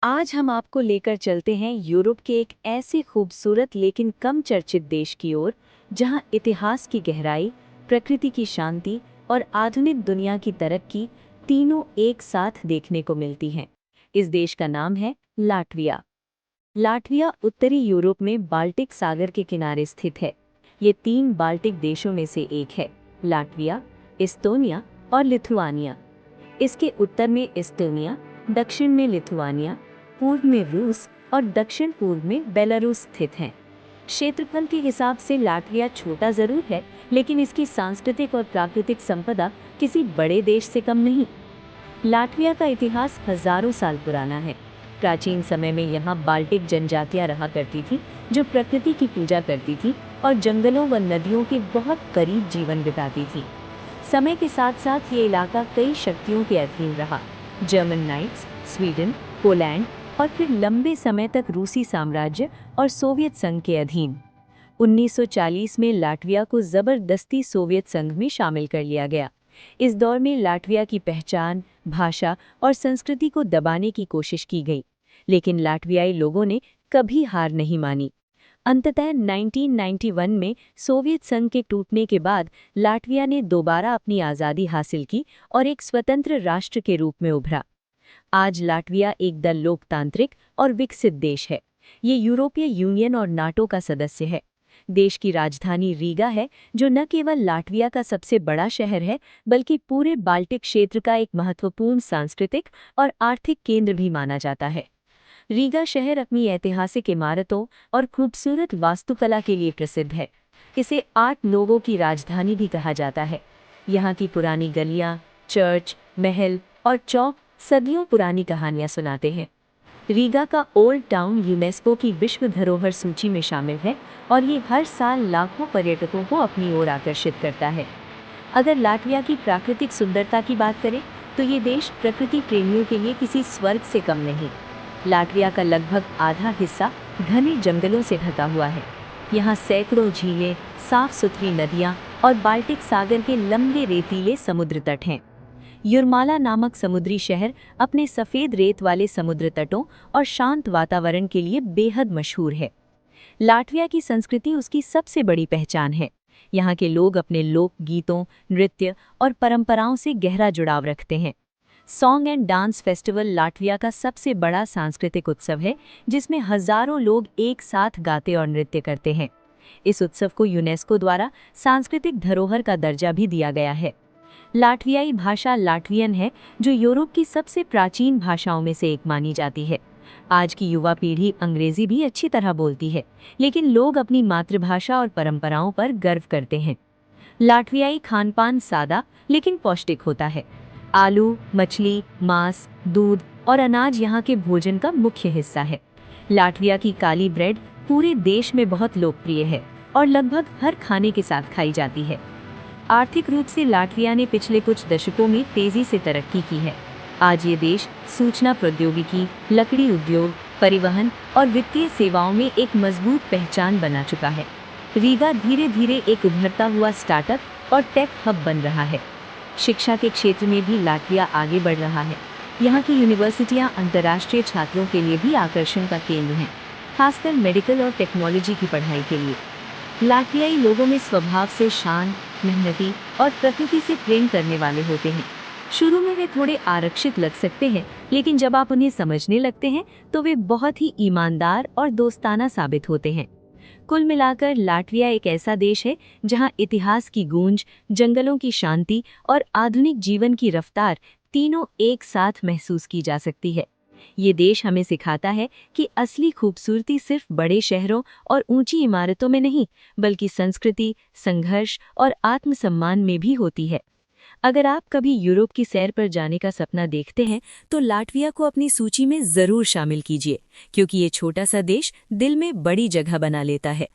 आज हम आपको लेकर चलते हैं यूरोप के एक ऐसे खूबसूरत लेकिन कम चर्चित देश की ओर, जहां इतिहास की गहराई, प्रकृति की शांति और आधुनिक दुनिया की तरक्की तीनों एक साथ देखने को मिलती हैं। इस देश का नाम है लाटविया। लाटविया उत्तरी यूरोप में बाल्टिक सागर के किनारे स्थित है। ये 3 बाल्टिक देशों में से एक है, लाटविया, एस्टोनिया और लिथुआनिया। इसके उत्तर में एस्टोनिया, दक्षिण में लिथुआनिया, पूर्व में रूस और दक्षिण पूर्व में बेलारूस स्थित हैं। क्षेत्रफल के हिसाब से लाटविया छोटा जरूर है, लेकिन इसकी सांस्कृतिक और प्राकृतिक संपदा किसी बड़े देश से कम नहीं। लाटविया का इतिहास हजारों साल पुराना है। प्राचीन समय में यहाँ बाल्टिक जनजातियाँ रहा करती थी, जो प्रकृति की पूजा करती थी और जंगलों व नदियों के बहुत करीब जीवन बिताती थी। समय के साथ साथ ये इलाका कई शक्तियों के अधीन रहा, जर्मन नाइट्स, स्वीडन, पोलैंड और फिर लंबे समय तक रूसी साम्राज्य और सोवियत संघ के अधीन। 1940 में लाटविया को जबरदस्ती सोवियत संघ में शामिल कर लिया गया। इस दौर में लाटविया की पहचान, भाषा और संस्कृति को दबाने की कोशिश की गई, लेकिन लाटवियाई लोगों ने कभी हार नहीं मानी। अंततः 1991 में सोवियत संघ के टूटने के बाद लाटविया ने दोबारा अपनी आज़ादी हासिल की और एक स्वतंत्र राष्ट्र के रूप में उभरा। आज लाटविया एक दल लोकतांत्रिक और विकसित देश है। ये यूरोपीय यूनियन और नाटो का सदस्य है। देश की राजधानी रीगा है, जो न केवल लाटविया का सबसे बड़ा शहर है, बल्कि पूरे बाल्टिक क्षेत्र का एक महत्वपूर्ण सांस्कृतिक और आर्थिक केंद्र भी माना जाता है। रीगा शहर अपनी ऐतिहासिक इमारतों और खूबसूरत वास्तुकला के लिए प्रसिद्ध है। इसे 8 लोगों की राजधानी भी कहा जाता है। यहाँ की पुरानी गलियाँ, चर्च, महल और चौक सदियों पुरानी कहानियाँ सुनाते हैं। रीगा का ओल्ड टाउन यूनेस्को की विश्व धरोहर सूची में शामिल है और ये हर साल लाखों पर्यटकों को अपनी ओर आकर्षित करता है। अगर लाटविया की प्राकृतिक सुंदरता की बात करें, तो ये देश प्रकृति प्रेमियों के लिए किसी स्वर्ग से कम नहीं। लाटविया का लगभग आधा हिस्सा घने जंगलों से ढका हुआ है। यहाँ सैकड़ों झीलें, साफ सुथरी नदियाँ और बाल्टिक सागर के लंबे रेतीले समुद्र तट हैं। युरमाला नामक समुद्री शहर अपने सफ़ेद रेत वाले समुद्र तटों और शांत वातावरण के लिए बेहद मशहूर है। लाटविया की संस्कृति उसकी सबसे बड़ी पहचान है। यहाँ के लोग अपने लोक गीतों, नृत्य और परंपराओं से गहरा जुड़ाव रखते हैं। Song and dance festival Latvia का सबसे बड़ा सांस्कृतिक उत्सव है, जिसमें हजारों लोग एक साथ गाते और नृत्य करते हैं। इस उत्सव को यूनेस्को द्वारा सांस्कृतिक धरोहर का दर्जा भी दिया गया है। लाटवियाई भाषा लाटवियन है, जो यूरोप की सबसे प्राचीन भाषाओं में से एक मानी जाती है। आज की युवा पीढ़ी अंग्रेजी भी अच्छी तरह बोलती है, लेकिन लोग अपनी मातृभाषा और परंपराओं पर गर्व करते हैं। लाटवियाई खानपान सादा लेकिन पौष्टिक होता है। आलू, मछली, मांस, दूध और अनाज यहाँ के भोजन का मुख्य हिस्सा है। लाटविया की काली ब्रेड पूरे देश में बहुत लोकप्रिय है और लगभग हर खाने के साथ खाई जाती है। आर्थिक रूप से लाटविया ने पिछले कुछ दशकों में तेजी से तरक्की की है। आज ये देश सूचना प्रौद्योगिकी, लकड़ी उद्योग, परिवहन और वित्तीय सेवाओं में एक मजबूत पहचान बना चुका है। रीगा धीरे धीरे एक उभरता हुआ स्टार्टअप और टेक हब बन रहा है। शिक्षा के क्षेत्र में भी लाटविया आगे बढ़ रहा है। यहाँ की यूनिवर्सिटियाँ अंतर्राष्ट्रीय छात्रों के लिए भी आकर्षण का केंद्र हैं, खासकर मेडिकल और टेक्नोलॉजी की पढ़ाई के लिए। लाटवियाई लोगों में स्वभाव से शांत, मेहनती और प्रकृति से प्रेम करने वाले होते हैं। शुरू में वे थोड़े आरक्षित लग सकते हैं, लेकिन जब आप उन्हें समझने लगते हैं तो वे बहुत ही ईमानदार और दोस्ताना साबित होते हैं। कुल मिलाकर लाटविया एक ऐसा देश है जहां इतिहास की गूंज, जंगलों की शांति और आधुनिक जीवन की रफ्तार तीनों एक साथ महसूस की जा सकती है। ये देश हमें सिखाता है कि असली खूबसूरती सिर्फ बड़े शहरों और ऊंची इमारतों में नहीं, बल्कि संस्कृति, संघर्ष और आत्मसम्मान में भी होती है। अगर आप कभी यूरोप की सैर पर जाने का सपना देखते हैं, तो लाटविया को अपनी सूची में जरूर शामिल कीजिए, क्योंकि ये छोटा सा देश दिल में बड़ी जगह बना लेता है।